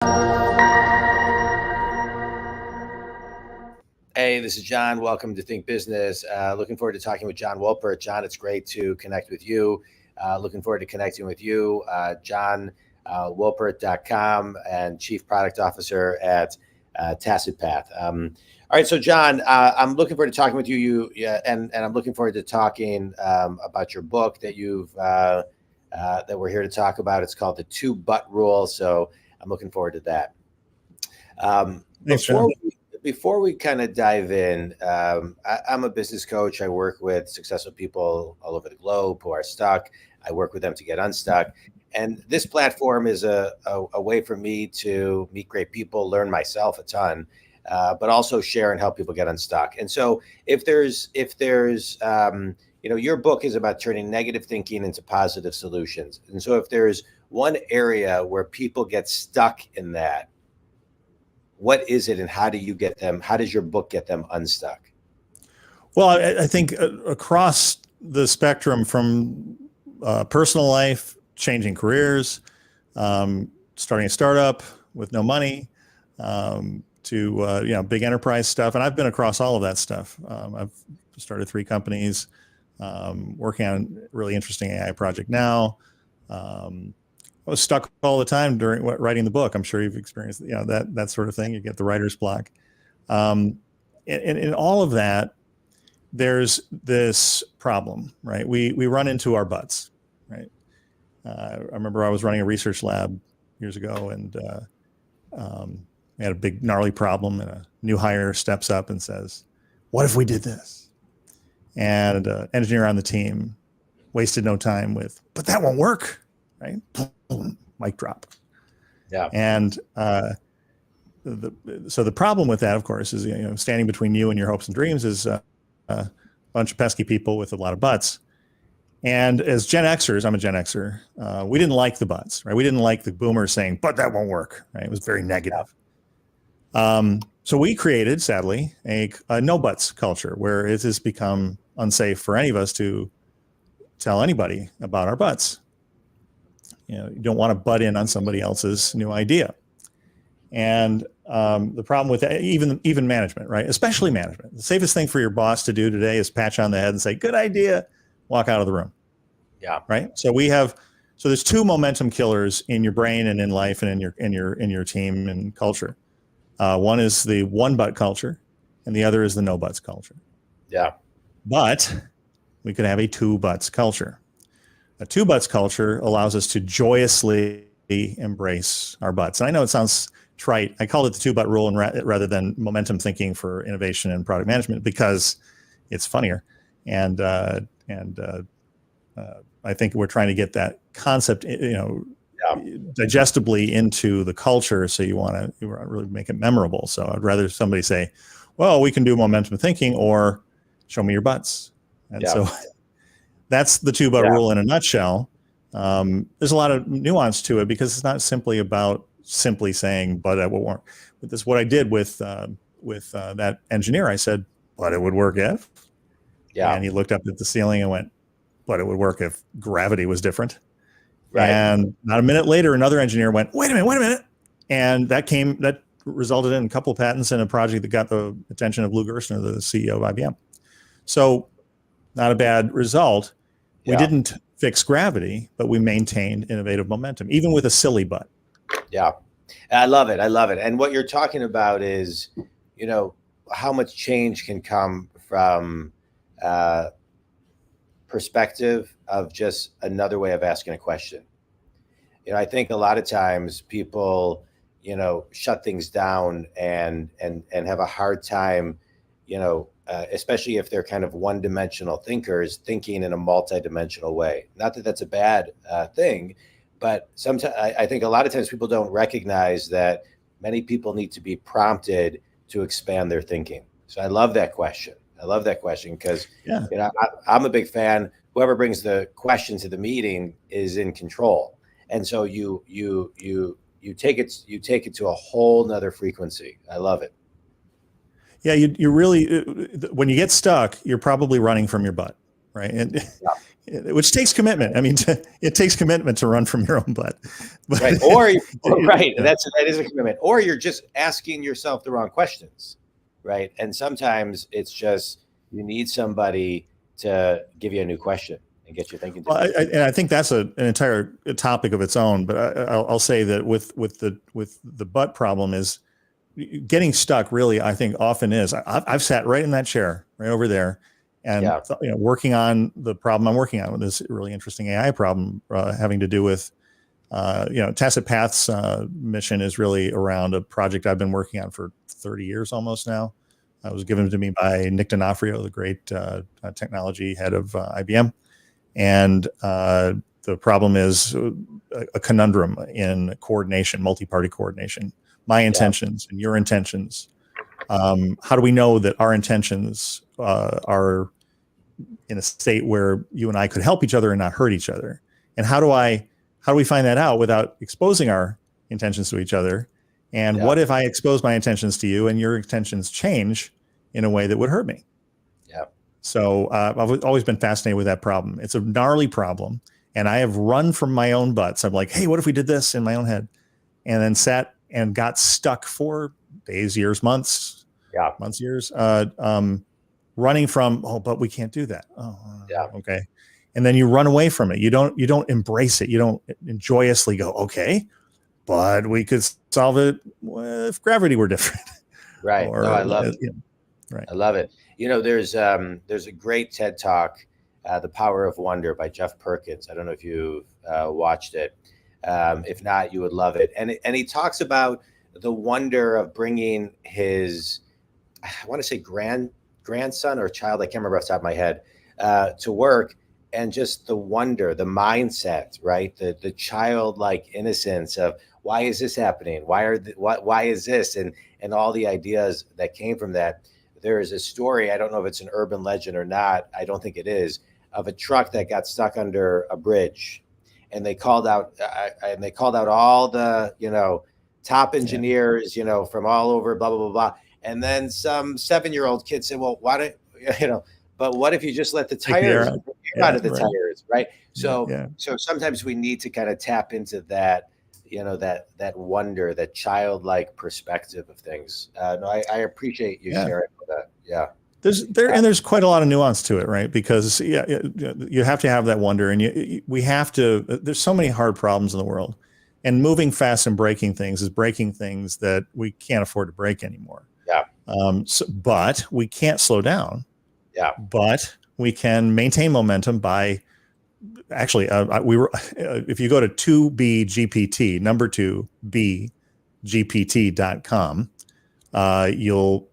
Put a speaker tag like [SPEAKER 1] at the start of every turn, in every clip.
[SPEAKER 1] Hey, this is Jon. Welcome to Think Business. Looking forward to talking with Jon Wolpert. Jon, it's great to connect with you. Looking forward to connecting with you. Jon, Wolpert.com and Chief Product Officer at TacitPath. All right, so Jon, I'm looking forward to talking with you. And I'm looking forward to talking about your book that that we're here to talk about. It's called The Two-But Rule. So I'm looking forward to that.
[SPEAKER 2] Thanks, Jon.
[SPEAKER 1] Before we kind of dive in, I'm a business coach. I work with successful people all over the globe who are stuck. I work with them to get unstuck. And this platform is a way for me to meet great people, learn myself a ton, but also share and help people get unstuck. And so if there's your book is about turning negative thinking into positive solutions. And so if there's one area where people get stuck in that, what is it and how does your book get them unstuck?
[SPEAKER 2] Well, I think across the spectrum from personal life, changing careers, starting a startup with no money, to big enterprise stuff. And I've been across all of that stuff. I've started 3 companies, working on a really interesting AI project now. I was stuck all the time during writing the book. I'm sure you've experienced, that sort of thing. You get the writer's block. In all of that, there's this problem, right? We run into our butts, right? I remember I was running a research lab years ago, and we had a big gnarly problem, and a new hire steps up and says, "What if we did this?" And an engineer on the team wasted no time with, "But that won't work," right? Boom, mic drop.
[SPEAKER 1] Yeah.
[SPEAKER 2] And so the problem with that, of course, is standing between you and your hopes and dreams is a bunch of pesky people with a lot of butts. And as Gen Xers, I'm a Gen Xer, we didn't like the butts, right? We didn't like the boomers saying, "But that won't work," right? It was very negative. So we created, sadly, a no buts culture where it has become unsafe for any of us to tell anybody about our butts. You don't want to butt in on somebody else's new idea. And the problem with that, even management, right? Especially management. The safest thing for your boss to do today is patch on the head and say, "Good idea," walk out of the room.
[SPEAKER 1] Yeah.
[SPEAKER 2] Right. So there's 2 momentum killers in your brain and in life and in your team and culture. One is the one butt culture, and the other is the no butts culture.
[SPEAKER 1] Yeah.
[SPEAKER 2] But we could have a 2 butts culture. A 2 butts culture allows us to joyously embrace our butts. And I know it sounds trite. I called it the 2 butt rule rather than momentum thinking for innovation and product management because it's funnier. And I think we're trying to get that concept, digestibly into the culture. So you want to really make it memorable. So I'd rather somebody say, "Well, we can do momentum thinking," or "Show me your butts." And so that's the 2 butt rule in a nutshell. There's a lot of nuance to it because it's not simply about simply saying, "But it won't work." But this is what I did with that engineer. I said, "But it would work if."
[SPEAKER 1] Yeah.
[SPEAKER 2] And he looked up at the ceiling and went, "But it would work if gravity was different."
[SPEAKER 1] Right.
[SPEAKER 2] And not a minute later, another engineer went, wait a minute. And that resulted in a couple of patents and a project that got the attention of Lou Gerstner, the CEO of IBM. So not a bad result. We didn't fix gravity, but we maintained innovative momentum, even with a silly butt.
[SPEAKER 1] Yeah. I love it. And what you're talking about is, how much change can come from perspective of just another way of asking a question. I think a lot of times people, shut things down and have a hard time, especially if they're kind of one-dimensional thinkers, thinking in a multi-dimensional way. Not that that's a bad thing, but sometimes I think a lot of times people don't recognize that many people need to be prompted to expand their thinking. So I love that question. Because I'm a big fan. Whoever brings the question to the meeting is in control, and so you take it to a whole nother frequency. I love it.
[SPEAKER 2] Yeah, you really, when you get stuck, you're probably running from your butt. right? And
[SPEAKER 1] Yeah.
[SPEAKER 2] which takes commitment. I mean, it takes commitment to run from your own butt. But,
[SPEAKER 1] Right. Or right.
[SPEAKER 2] Yeah.
[SPEAKER 1] That is a commitment. Or you're just asking yourself the wrong questions. Right. And sometimes it's just you need somebody to give you a new question and get you thinking.
[SPEAKER 2] Well, and I think that's an entire topic of its own. But I'll say that with the butt problem is getting stuck. Really, I think often is. I've sat right in that chair right over there, and working on the problem I'm working on with this really interesting AI problem having to do with TacitPath's mission is really around a project I've been working on for 30 years almost now. It was given to me by Nick D'Onofrio, the great technology head of IBM. And the problem is a conundrum in coordination, multi-party coordination. My intentions and your intentions. How do we know that our intentions are in a state where you and I could help each other and not hurt each other? And how do we find that out without exposing our intentions to each other? And what if I expose my intentions to you and your intentions change in a way that would hurt me?
[SPEAKER 1] Yeah.
[SPEAKER 2] So I've always been fascinated with that problem. It's a gnarly problem. And I have run from my own butts. I'm like, hey, what if we did this in my own head? And then sat and got stuck for days, years, months, years, running from, but we can't do that. Okay. And then you run away from it. You don't embrace it. You don't joyously go, okay, but we could solve it if gravity were different.
[SPEAKER 1] Right.
[SPEAKER 2] Or,
[SPEAKER 1] no, I love it.
[SPEAKER 2] Right.
[SPEAKER 1] I love it. There's a great TED Talk, The Power of Wonder by Jeff Perkins. I don't know if you've watched it. If not, you would love it. And he talks about the wonder of bringing his, I want to say grandson or child, I can't remember off the top of my head, to work, and just the wonder, the mindset, right? The childlike innocence of why is this happening? Why is this? And all the ideas that came from that. There is a story, I don't know if it's an urban legend or not, I don't think it is, of a truck that got stuck under a bridge. And they called out all the, top engineers, from all over, blah, blah, blah, blah. And then some 7-year-old kid said, well, why don't, but what if you just let the tires out of the tires, right? So sometimes we need to kind of tap into that, that wonder, that childlike perspective of things. No, I appreciate you sharing that. Yeah.
[SPEAKER 2] There's quite a lot of nuance to it, right? Because you have to have that wonder, and we have to. There's so many hard problems in the world, and moving fast and breaking things is breaking things that we can't afford to break anymore.
[SPEAKER 1] Yeah.
[SPEAKER 2] But we can't slow down.
[SPEAKER 1] Yeah.
[SPEAKER 2] But we can maintain momentum by actually if you go to 2BGPT, number 2BGPT.com. You'll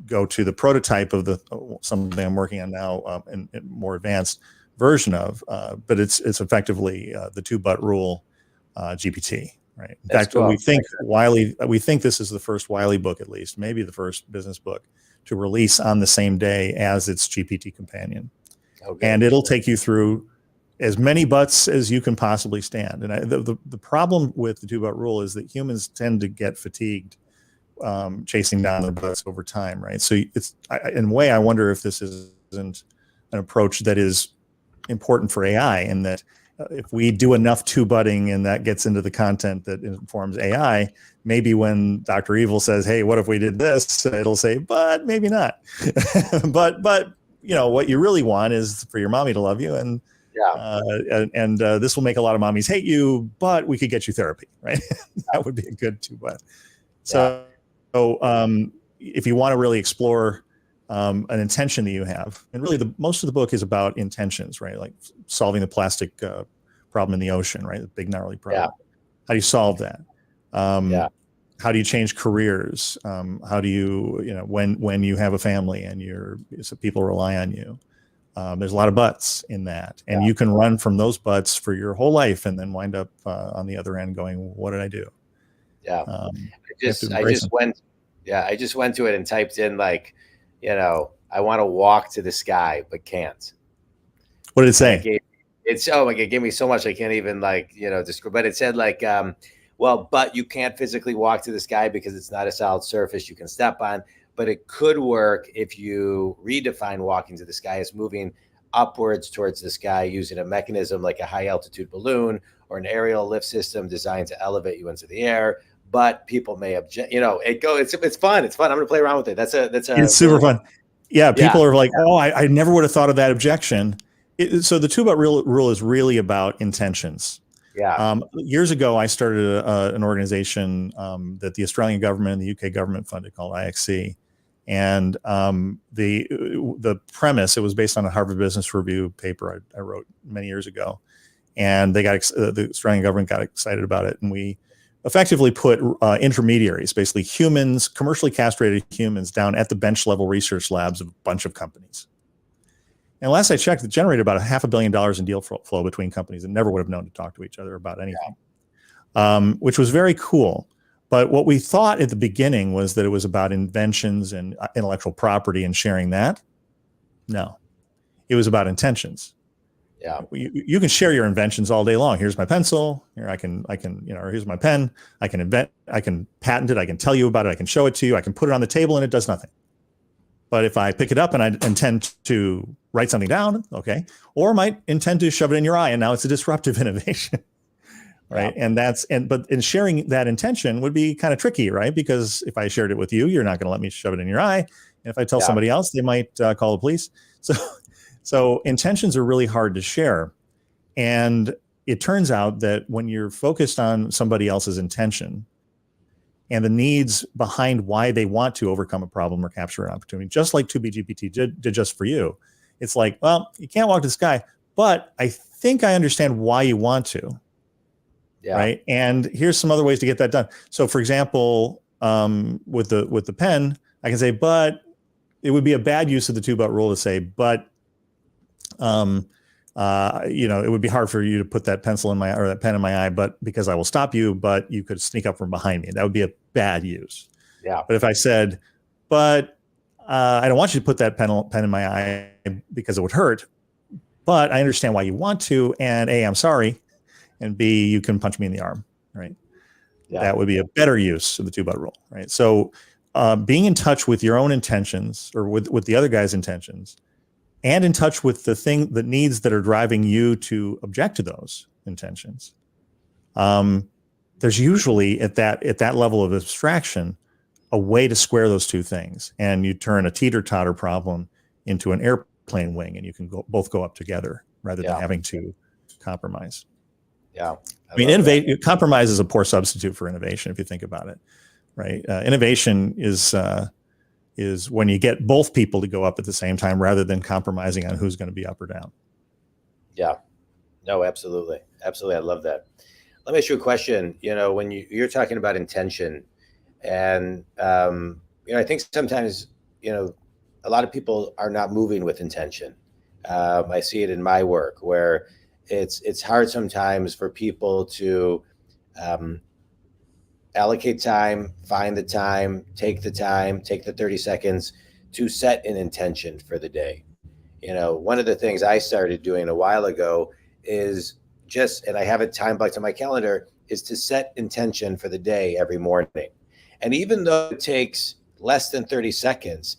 [SPEAKER 2] go to the prototype of something I'm working on now, and more advanced version of, but it's effectively the 2-but rule GPT, right? In fact, cool. we think this is the first Wiley book, at least, maybe the first business book to release on the same day as its GPT companion. Okay. And it'll take you through as many butts as you can possibly stand. And the problem with the 2-but rule is that humans tend to get fatigued chasing down their butts over time, right? So in a way, I wonder if this isn't an approach that is important for AI, and that if we do enough 2-butting and that gets into the content that informs AI, maybe when Dr. Evil says, hey, what if we did this? It'll say, but maybe not. but what you really want is for your mommy to love you, and this will make a lot of mommies hate you, but we could get you therapy, right? That would be a good 2-but. So if you want to really explore an intention that you have, and really most of the book is about intentions, right? Like solving the plastic problem in the ocean, right? The big gnarly problem. Yeah. How do you solve that? How do you change careers? How do you, when you have a family and people rely on you? There's a lot of buts in that, and you can run from those buts for your whole life, and then wind up on the other end going, "What did I do?"
[SPEAKER 1] Yeah, I just went to it and typed in I want to walk to the sky but can't.
[SPEAKER 2] What did it say?
[SPEAKER 1] It gave me so much I can't even describe. But it said but you can't physically walk to the sky because it's not a solid surface you can step on. But it could work if you redefine walking to the sky as moving upwards towards the sky using a mechanism like a high altitude balloon or an aerial lift system designed to elevate you into the air. But people may object, it's fun. It's fun. I'm going to play around with it.
[SPEAKER 2] It's super fun. Yeah. People are like, oh, I never would have thought of that objection. So the 2-but rule is really about intentions.
[SPEAKER 1] Yeah.
[SPEAKER 2] Years ago, I started an organization that the Australian government and the UK government funded called IXC. And the premise, it was based on a Harvard Business Review paper I wrote many years ago. And the Australian government got excited about it. And we effectively put intermediaries, basically humans, commercially castrated humans, down at the bench level research labs of a bunch of companies. And last I checked, it generated about $500 million in deal flow between companies and never would have known to talk to each other about anything, which was very cool. But what we thought at the beginning was that it was about inventions and intellectual property and sharing that. No, it was about intentions.
[SPEAKER 1] Yeah.
[SPEAKER 2] You can share your inventions all day long. Here's my pencil. Here I can, or here's my pen. I can invent, I can patent it. I can tell you about it. I can show it to you. I can put it on the table and it does nothing. But if I pick it up and I intend to write something down, okay, or might intend to shove it in your eye, and now it's a disruptive innovation. Right. Yeah. But in sharing that intention would be kind of tricky, right? Because if I shared it with you, you're not going to let me shove it in your eye. And if I tell somebody else, they might call the police. So intentions are really hard to share. And it turns out that when you're focused on somebody else's intention and the needs behind why they want to overcome a problem or capture an opportunity, just like 2BGPT did just for you, it's like, well, you can't walk to the sky, but I think I understand why you want to. Yeah. Right. And here's some other ways to get that done. So for example, with the pen, I can say, but it would be a bad use of the 2-but rule to say, but, it would be hard for you to put that pencil in my, or that pen in my eye, but because I will stop you, but you could sneak up from behind me. That would be a bad use. Yeah. But if I said, but, I don't want you to put that pen in my eye because it would hurt, but I understand why you want to. And A, I'm sorry. And B, you can punch me in the arm, right? Yeah. That would be a better use of the 2-but rule, right? So being in touch with your own intentions or with the other guy's intentions and in touch with the needs that are driving you to object to those intentions. There's usually at that level of abstraction, a way to square those two things. And you turn a teeter-totter problem into an airplane wing and you can both go up together rather than having to compromise. Yeah. I mean, compromise is a poor substitute for innovation if you think about it, right? Innovation is when you get both people to go up at the same time rather than compromising on who's going to be up or down. Yeah. No, absolutely. Absolutely. I love that. Let me ask you a question. When you're talking about intention and, I think sometimes, a lot of people are not moving with intention. I see it in my work where it's hard sometimes for people to allocate time, find the time, take the 30 seconds to set an intention for the day. One of the things I started doing a while ago is and I have it time blocked on my calendar, is to set intention for the day every morning. And even though it takes less than 30 seconds,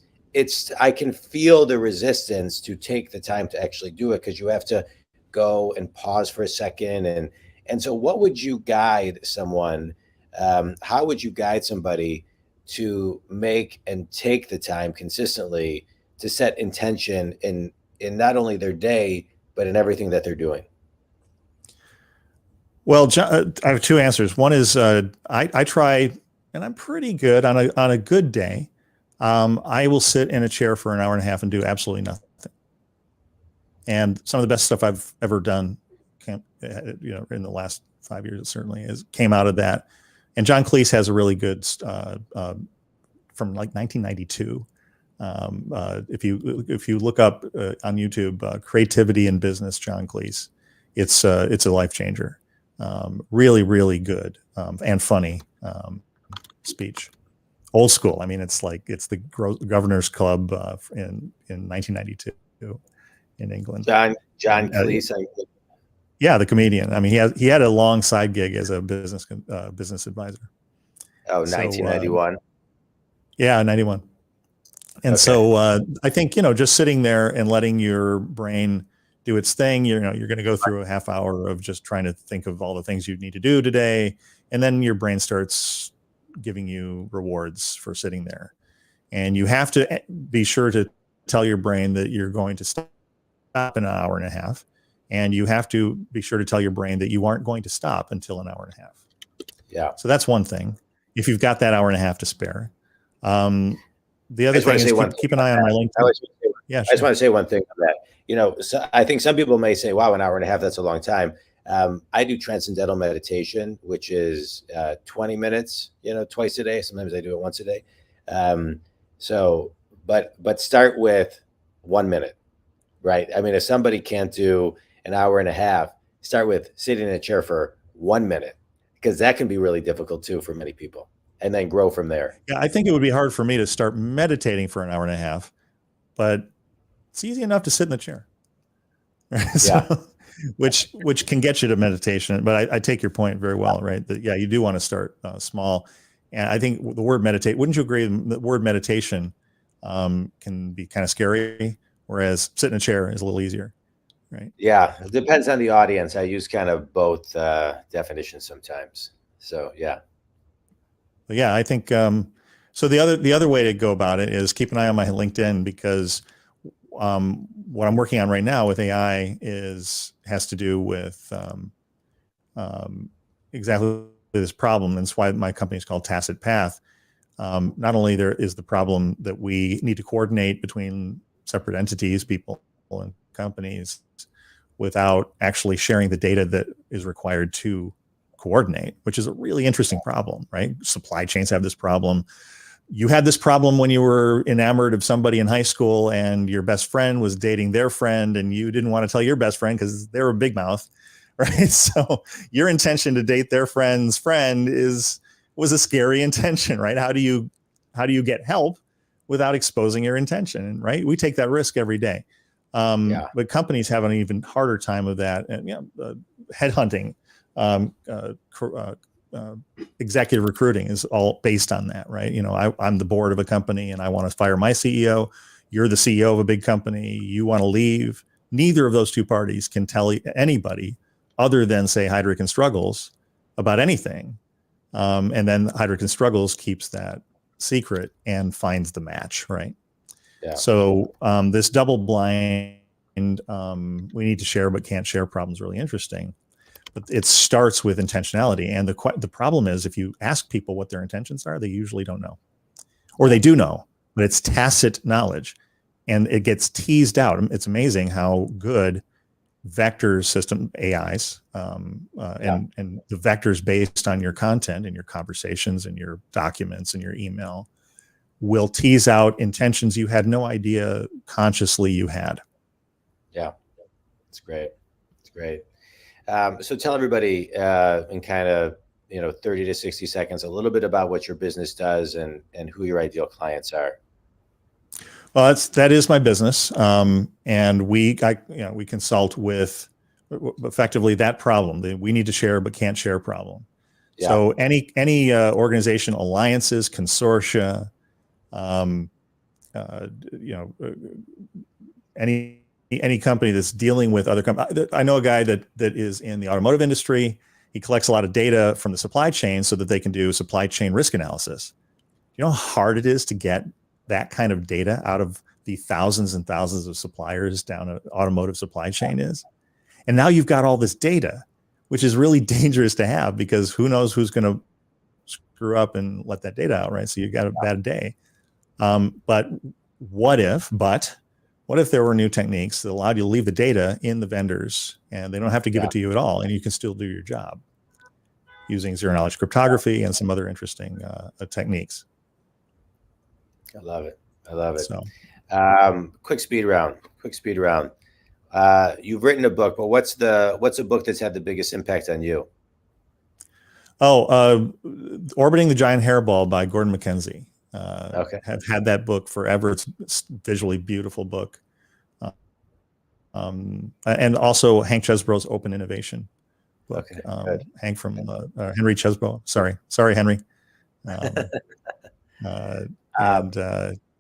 [SPEAKER 2] I can feel the resistance to take the time to actually do it because you have to go and pause for a second. And so what would you guide someone? How would you guide somebody to make and take the time consistently to set intention in not only their day, but in everything that they're doing? Well, John, I have two answers. One is I try, and I'm pretty good on a good day. I will sit in a chair for an hour and a half and do absolutely nothing. And some of the best stuff I've ever done, in the last 5 years, certainly came out of that. And John Cleese has a really good from like 1992. If you look up on YouTube, Creativity in Business, John Cleese, it's a life changer. Really, really good and funny speech. Old school. I mean, it's the Governor's Club in 1992 in England. John Cleese. Yeah, the comedian. I mean, he had a long side gig as a business advisor. Oh, 1991. Yeah, 91. And
[SPEAKER 1] Okay.
[SPEAKER 2] so I think, just sitting there and letting your brain do its thing, you're going to go through a half hour of just trying to think of all the things you need to do today. And then your brain starts giving you rewards for sitting there. And you have to be sure to tell your brain that you're going to stop in an hour and a half. And you have to be sure to tell your brain that you aren't going to stop until an hour and a half.
[SPEAKER 1] Yeah.
[SPEAKER 2] So that's one thing. If you've got that hour and a half to spare. The other thing is keep an eye on my LinkedIn.
[SPEAKER 1] I just want to say one thing on that. So I think some people may say, wow, an hour and a half, that's a long time. I do transcendental meditation, which is 20 minutes, twice a day. Sometimes I do it once a day. But start with 1 minute, right? I mean, if somebody can't do an hour and a half, start with sitting in a chair for 1 minute, because that can be really difficult too for many people, and then grow from there.
[SPEAKER 2] Yeah, I think it would be hard for me to start meditating for an hour and a half, but it's easy enough to sit in the chair. So, which can get you to meditation. But I take your point very well, right? That you do want to start small. And I think the word meditate, wouldn't you agree? The word meditation can be kind of scary, whereas sit in a chair is a little easier, right?
[SPEAKER 1] Yeah, it depends on the audience. I use kind of both definitions sometimes. So
[SPEAKER 2] But yeah, I think so. The other way to go about it is keep an eye on my LinkedIn, because what I'm working on right now with AI has to do with exactly this problem. That's why my company is called TacitPath. Not only there is the problem that we need to coordinate between separate entities, people and companies, without actually sharing the data that is required to coordinate, which is a really interesting problem, right? Supply chains have this problem. You had this problem when you were enamored of somebody in high school and your best friend was dating their friend, and you didn't want to tell your best friend because they were a big mouth, right? So your intention to date their friend's friend was a scary intention, right? How do you get help without exposing your intention, right? We take that risk every day. But companies have an even harder time of that. And headhunting, executive recruiting is all based on that, right? I'm the board of a company and I want to fire my CEO. You're the CEO of a big company. You want to leave. Neither of those two parties can tell anybody other than, say, Heidrick & Struggles about anything. And then Heidrick & Struggles keeps that secret and finds the match, right?
[SPEAKER 1] Yeah.
[SPEAKER 2] So this double blind, we need to share but can't share problem is really interesting. But it starts with intentionality. And the problem is, if you ask people what their intentions are, they usually don't know. Or they do know, but it's tacit knowledge. And it gets teased out. It's amazing how good vector system AIs and the vectors based on your content and your conversations and your documents and your email will tease out intentions you had no idea consciously you had.
[SPEAKER 1] Yeah, it's great. It's great. So tell everybody in kind of 30 to 60 seconds a little bit about what your business does and who your ideal clients are.
[SPEAKER 2] Well, that is my business, and we consult with effectively that problem, the we need to share but can't share problem. Yeah. So any organization, alliances, consortia, any company that's dealing with other companies. I know a guy that is in the automotive industry. He collects a lot of data from the supply chain so that they can do supply chain risk analysis. You know how hard it is to get that kind of data out of the thousands and thousands of suppliers down an automotive supply chain is? And now you've got all this data, which is really dangerous to have, because who knows who's going to screw up and let that data out, right? So you got a bad day. But what if there were new techniques that allowed you to leave the data in the vendors and they don't have to give it to you at all, and you can still do your job using zero knowledge cryptography and some other interesting techniques.
[SPEAKER 1] I love it. I love it.
[SPEAKER 2] So,
[SPEAKER 1] quick speed round. You've written a book, but what's a book that's had the biggest impact on you?
[SPEAKER 2] Orbiting the Giant Hairball by Gordon MacKenzie.
[SPEAKER 1] Okay.
[SPEAKER 2] Have had that book forever. It's a visually beautiful book. And also Hank Chesbrough's Open Innovation book.
[SPEAKER 1] Okay,
[SPEAKER 2] Hank from Henry Chesbrough. Sorry, Henry.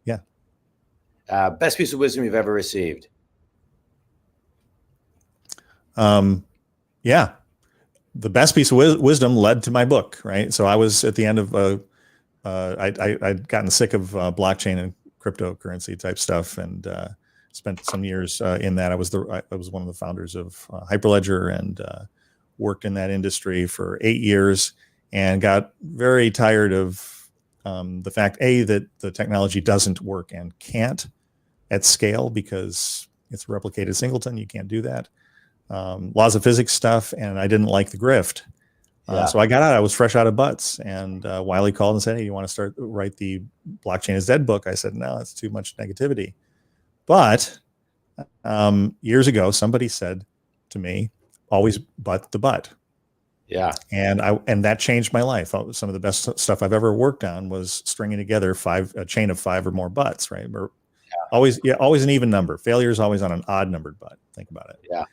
[SPEAKER 2] Yeah.
[SPEAKER 1] Best piece of wisdom you've ever received?
[SPEAKER 2] Yeah. The best piece of wisdom led to my book, right? So I was at the end of, I'd gotten sick of blockchain and cryptocurrency type stuff, and spent some years in that. I was one of the founders of Hyperledger, and worked in that industry for 8 years, and got very tired of the fact, that the technology doesn't work and can't at scale because it's a replicated singleton. You can't do that. Laws of physics stuff, and I didn't like the grift. So I got out. I was fresh out of butts, and Wiley called and said, "Hey, you want to write the Blockchain is Dead book?" I said, "No, that's too much negativity." But years ago, somebody said to me, "Always butt the butt."
[SPEAKER 1] Yeah.
[SPEAKER 2] And that changed my life. Some of the best stuff I've ever worked on was stringing together a chain of 5 or more butts, right? Always an even number. Failure is always on an odd numbered butt. Think about it.
[SPEAKER 1] Yeah.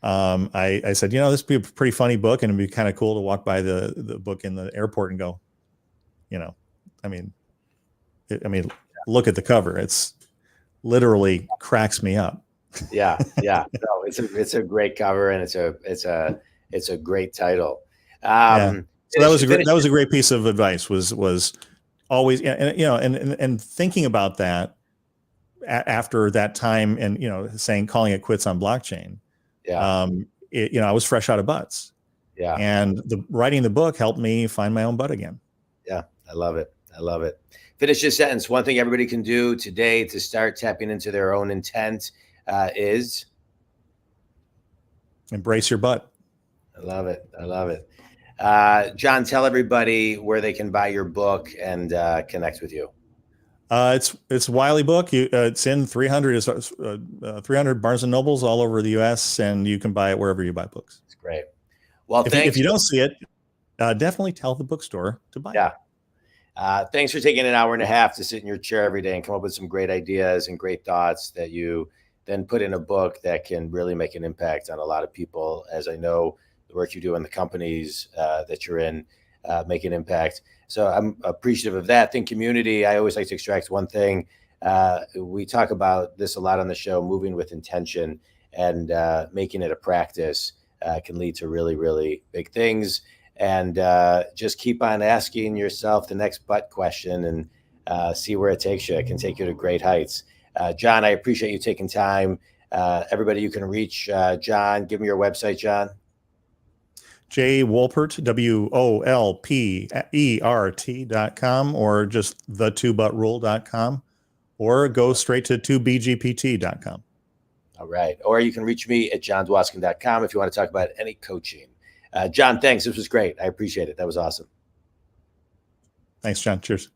[SPEAKER 2] I said, this would be a pretty funny book, and it'd be kind of cool to walk by the book in the airport and go, look at the cover. It's literally cracks me up.
[SPEAKER 1] Yeah. No, it's a great cover, and it's a great title.
[SPEAKER 2] So that was a great piece of advice. Was always, and thinking about that after that time, and calling it quits on blockchain.
[SPEAKER 1] Yeah.
[SPEAKER 2] I was fresh out of butts.
[SPEAKER 1] Yeah.
[SPEAKER 2] And writing the book helped me find my own butt again.
[SPEAKER 1] Yeah. I love it. Finish this sentence. One thing everybody can do today to start tapping into their own intent is
[SPEAKER 2] embrace your butt.
[SPEAKER 1] I love it. Jon, tell everybody where they can buy your book and connect with you.
[SPEAKER 2] It's Wiley book. It's in 300 Barnes and Nobles all over the U.S., and you can buy it wherever you buy books.
[SPEAKER 1] It's great. Well,
[SPEAKER 2] if you don't see it, definitely tell the bookstore to buy it.
[SPEAKER 1] Thanks for taking an hour and a half to sit in your chair every day and come up with some great ideas and great thoughts that you then put in a book that can really make an impact on a lot of people. As I know, the work you do in the companies that you're in make an impact. So I'm appreciative of that. Think community. I always like to extract one thing. We talk about this a lot on the show, moving with intention, and making it a practice can lead to really, really big things. And just keep on asking yourself the next butt question, and see where it takes you. It can take you to great heights. Jon, I appreciate you taking time. Everybody, you can reach Jon. Give me your website, Jon.
[SPEAKER 2] J Wolpert, WOLPERT.com, or just the2buttrule.com, or go straight to 2bgpt.com.
[SPEAKER 1] All right. Or you can reach me at jondwoskin.com if you want to talk about any coaching. Jon, thanks. This was great. I appreciate it. That was awesome.
[SPEAKER 2] Thanks, Jon. Cheers.